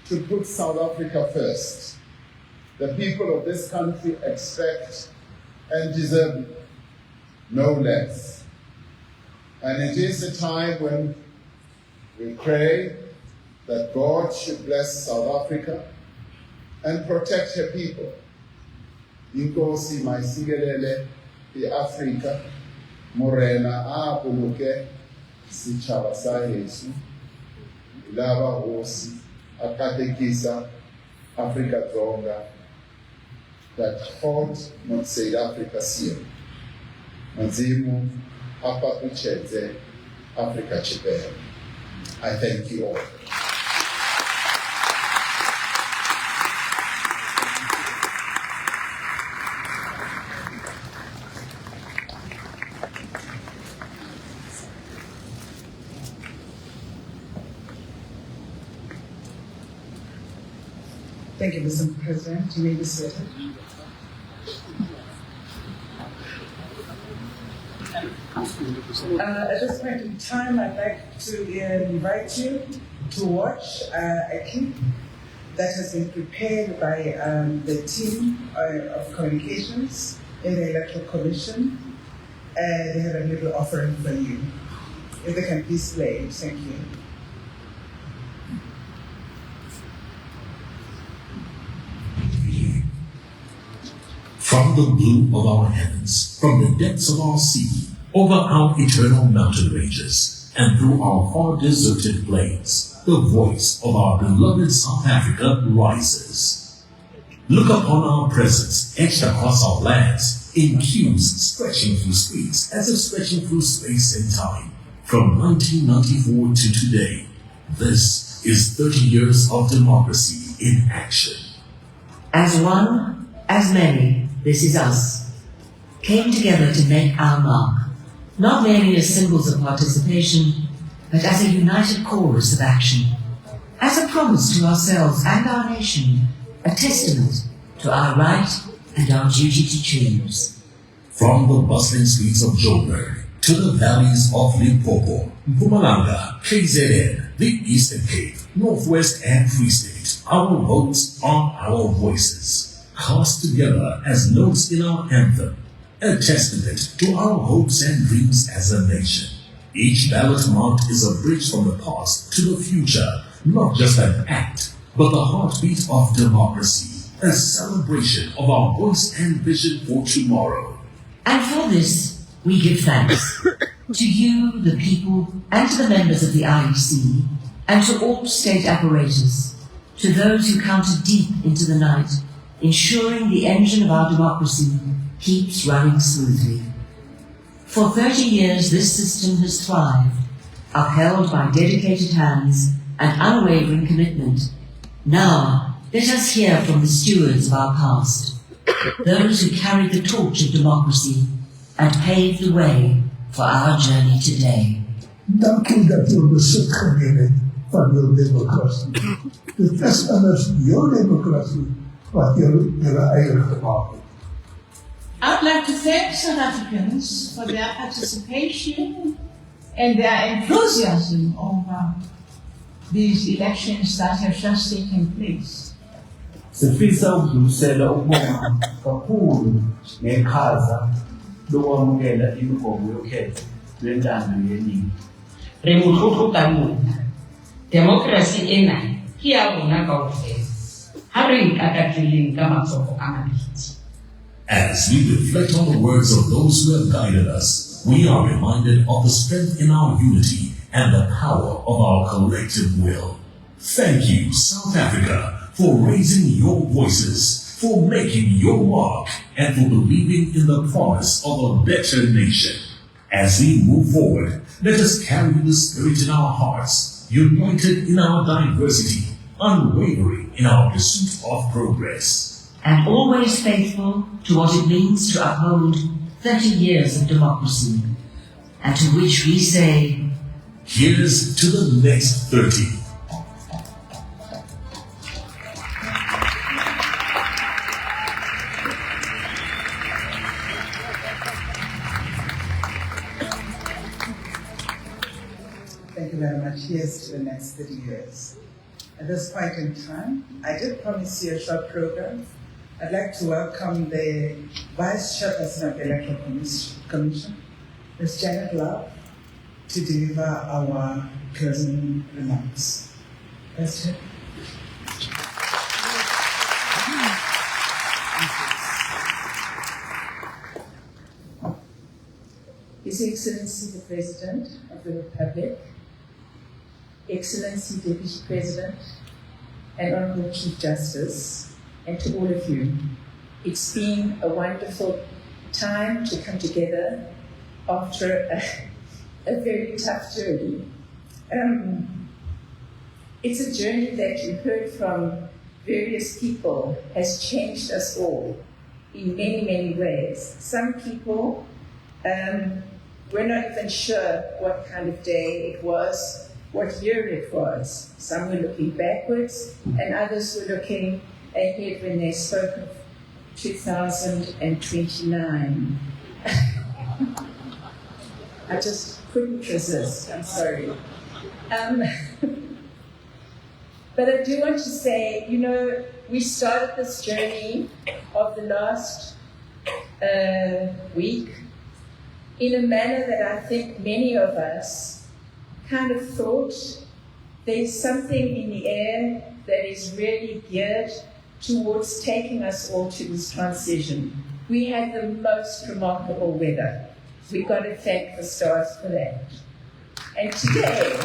to put South Africa first. The people of this country expect and deserve no less. And it is a time when we pray that God should bless South Africa and protect her people. Inkosi maisigelele Afrika, morena apuluke sichaba sa Yesu, ilaba hosi akatekisa Afrika Zonga, that fought not South Africa seal. Mazimu apa kucheze Africa chipeo. I thank you all. Thank you, Mr. President. You may be seated. At this point in time, I'd like to invite you to watch a clip that has been prepared by the team of communications in the Electoral Commission. They have a little offering for you. If they can please play, thank you. From the blue of our heavens, from the depths of our sea, over our eternal mountain ranges, and through our far deserted plains, the voice of our beloved South Africa rises. Look upon our presence etched across our lands, in queues stretching through streets as if stretching through space and time, from 1994 to today. This is 30 years of democracy in action. As one, as many, this is us, came together to make our mark, not merely as symbols of participation, but as a united chorus of action, as a promise to ourselves and our nation, a testament to our right and our duty to choose. From the bustling streets of Joburg to the valleys of Limpopo, Mpumalanga, KZN, the Eastern Cape, Northwest and Free State, our votes are our voices, cast together as notes in our anthem, a testament to our hopes and dreams as a nation. Each ballot marked is a bridge from the past to the future, not just an act, but the heartbeat of democracy, a celebration of our voice and vision for tomorrow. And for this, we give thanks to you, the people, and to the members of the IEC, and to all state apparatus, to those who counted deep into the night, ensuring the engine of our democracy keeps running smoothly. For 30 years, this system has thrived, upheld by dedicated hands and unwavering commitment. Now, let us hear from the stewards of our past, those who carried the torch of democracy and paved the way for our journey today. Dank u dat u besit geneem van uw democratie. Het is anders jouw democratie wat jullie eigen gemaakt heeft. I'd like to thank South Africans for their participation and their enthusiasm over these elections that have just taken place. Sifisa ukudlulisela ukubonga kakhulu ngeqhaza lokwamukela imigomo yokhetho lwentando yeningi. Re motlotlo ka mona. Demokrasi ena ke ya rona kaofela. Ha re ikakatleleng ka matsogo a mabedi. As we reflect on the words of those who have guided us, we are reminded of the strength in our unity and the power of our collective will. Thank you, South Africa, for raising your voices, for making your mark, and for believing in the promise of a better nation. As we move forward, let us carry the spirit in our hearts, united in our diversity, unwavering in our pursuit of progress. And always faithful to what it means to uphold 30 years of democracy, and to which we say, here's to the next 30. Thank you very much. Here's to the next 30 years. At this point in time, I did promise you a short program. I'd like to welcome the Vice Chairperson of the Electoral Commission, Ms. Janet Love, to deliver our closing remarks. Vice Chair. His Excellency the President of the Republic, Excellency Deputy President, and Honorable Chief Justice, and to all of you. It's been a wonderful time to come together after a very tough journey. It's a journey that you heard from various people has changed us all in many, many ways. Some people were not even sure what kind of day it was, what year it was. Some were looking backwards, and others were looking ahead when they spoke of 2029. I just couldn't resist, I'm sorry. But I do want to say, we started this journey of the last week in a manner that I think many of us kind of thought there's something in the air that is really geared towards taking us all to this transition. We had the most remarkable weather. We've got to thank the stars for that. And today,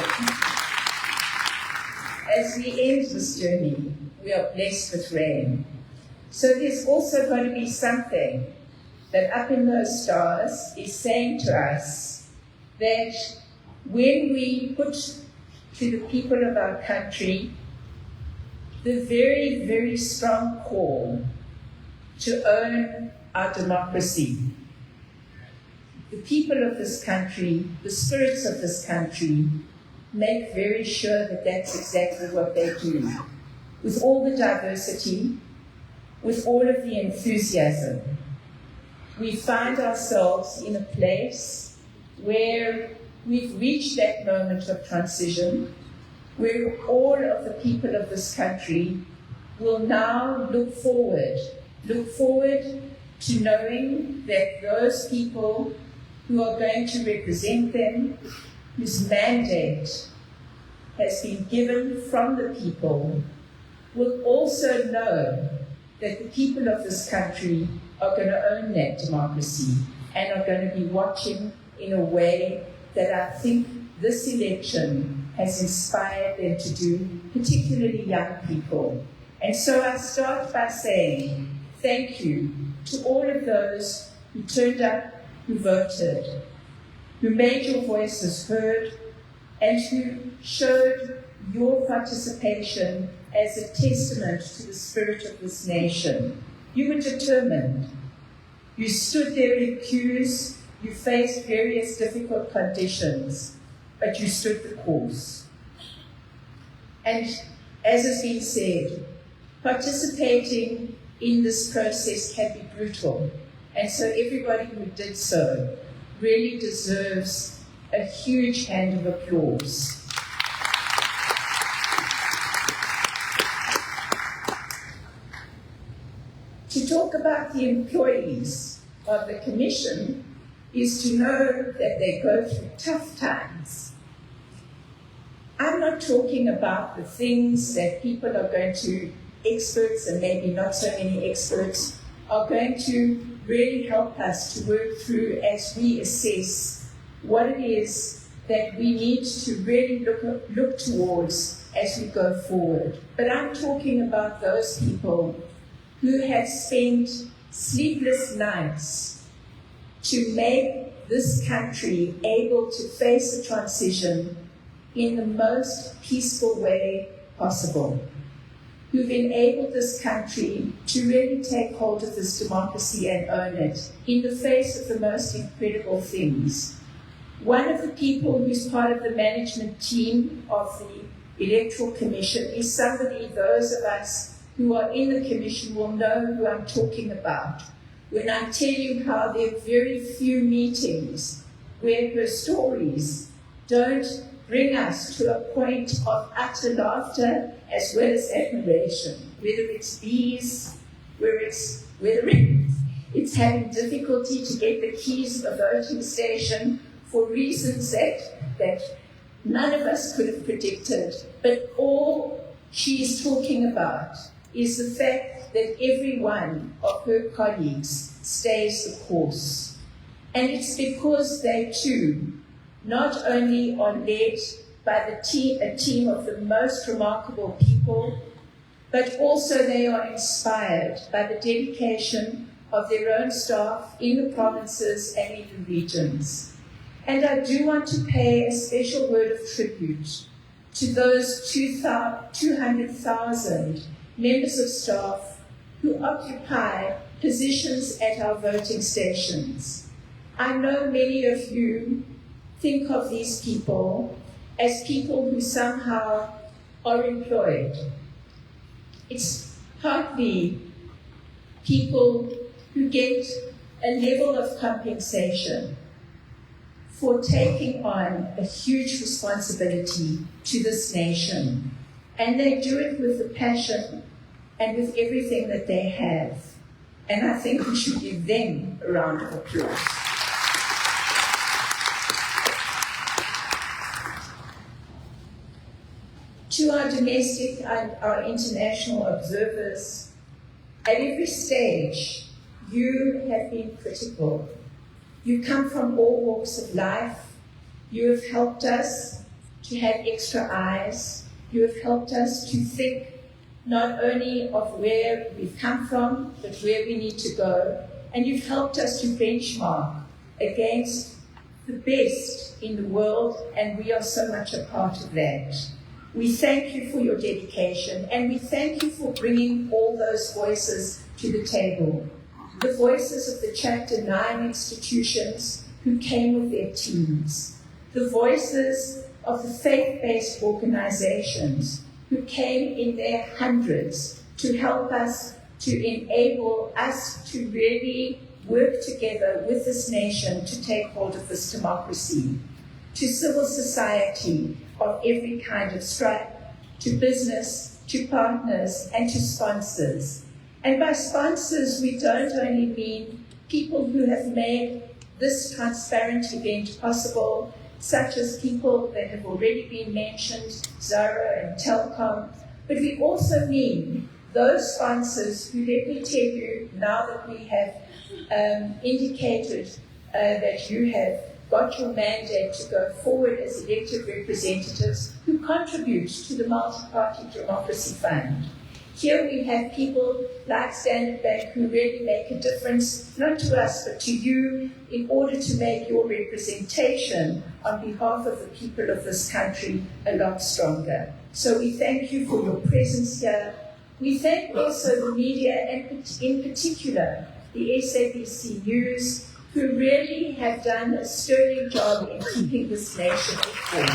as we end this journey, we are blessed with rain. So there's also going to be something that up in those stars is saying to us that when we put to the people of our country the very, very strong call to own our democracy, the people of this country, the spirits of this country, make very sure that that's exactly what they do. With all the diversity, with all of the enthusiasm, we find ourselves in a place where we've reached that moment of transition, where all of the people of this country will now look forward to knowing that those people who are going to represent them, whose mandate has been given from the people, will also know that the people of this country are going to own that democracy and are going to be watching in a way that I think this election has inspired them to do, particularly young people. And so I start by saying thank you to all of those who turned up, who voted, who made your voices heard, and who showed your participation as a testament to the spirit of this nation. You were determined. You stood there in queues, you faced various difficult conditions, but you stood the course. And as has been said, participating in this process can be brutal. And so everybody who did so really deserves a huge hand of applause. To talk about the employees of the Commission is to know that they go through tough times. I'm not talking about the things that people are going to, experts and maybe not so many experts, are going to really help us to work through as we assess what it is that we need to really look towards as we go forward. But I'm talking about those people who have spent sleepless nights to make this country able to face the transition in the most peaceful way possible, who've enabled this country to really take hold of this democracy and own it in the face of the most incredible things. One of the people who's part of the management team of the Electoral Commission is somebody those of us who are in the Commission will know who I'm talking about when I tell you how there are very few meetings where her stories don't bring us to a point of utter laughter as well as admiration, whether it's bees, whether it's having difficulty to get the keys of a voting station for reasons that none of us could have predicted. But all she's talking about is the fact that every one of her colleagues stays the course. And it's because they too not only are led by a team of the most remarkable people, but also they are inspired by the dedication of their own staff in the provinces and in the regions. And I do want to pay a special word of tribute to those 200,000 members of staff who occupy positions at our voting stations. I know many of you think of these people as people who somehow are employed. It's partly people who get a level of compensation for taking on a huge responsibility to this nation. And they do it with the passion and with everything that they have. And I think we should give them a round of applause. To our domestic and our international observers, at every stage, you have been critical. You come from all walks of life. You have helped us to have extra eyes. You have helped us to think not only of where we've come from, but where we need to go. And you've helped us to benchmark against the best in the world, and we are so much a part of that. We thank you for your dedication, and we thank you for bringing all those voices to the table. The voices of the Chapter 9 institutions who came with their teams. The voices of the faith-based organizations who came in their hundreds to help us, to enable us to really work together with this nation to take hold of this democracy. To civil society of every kind of stripe, to business, to partners, and to sponsors. And by sponsors, we don't only mean people who have made this transparent event possible, such as people that have already been mentioned, Zara and Telkom, but we also mean those sponsors who, let me tell you, now that we have indicated that you have got your mandate to go forward as elected representatives who contribute to the Multi-Party Democracy Fund. Here we have people like Standard Bank who really make a difference, not to us, but to you, in order to make your representation on behalf of the people of this country a lot stronger. So we thank you for your presence here. We thank also the media, and in particular, the SABC News, who really have done a sterling job in keeping this nation informed.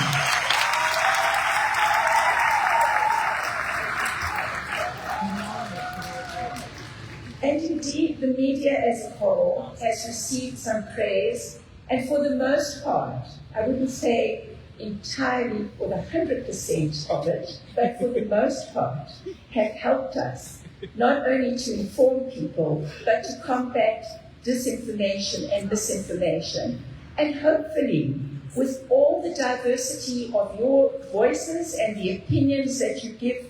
And indeed, the media as a whole has received some praise, and for the most part, I wouldn't say entirely or 100% of it, but for the most part, have helped us not only to inform people, but to combat disinformation and misinformation. And hopefully, with all the diversity of your voices and the opinions that you give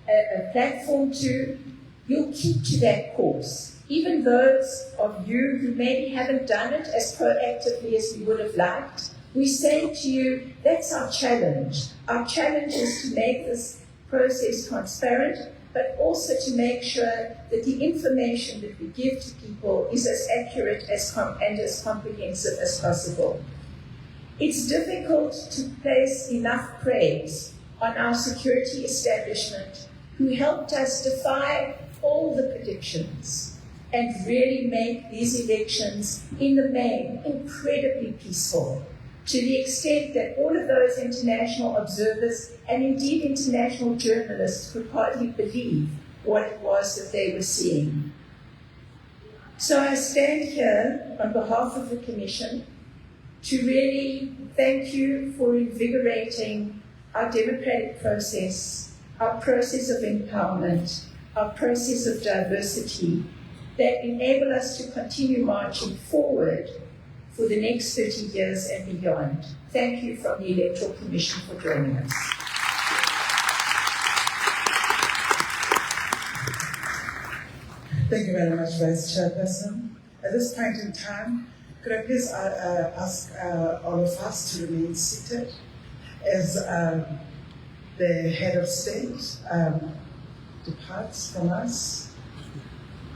a platform to, you'll keep to that course. Even those of you who maybe haven't done it as proactively as we would have liked, we say to you, that's our challenge. Our challenge is to make this process transparent, but also to make sure that the information that we give to people is as accurate and as comprehensive as possible. It's difficult to place enough praise on our security establishment, who helped us defy all the predictions and really make these elections, in the main, incredibly peaceful, to the extent that all of those international observers and indeed international journalists could hardly believe what it was that they were seeing. So I stand here on behalf of the Commission to really thank you for invigorating our democratic process, our process of empowerment, our process of diversity that enable us to continue marching forward for the next 30 years and beyond. Thank you from the Electoral Commission for joining us. Thank you very much, Vice Chairperson. At this point in time, could I please ask all of us to remain seated as the head of state departs from us.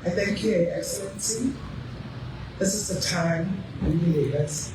I thank you, Your Excellency. This is the time, really, let's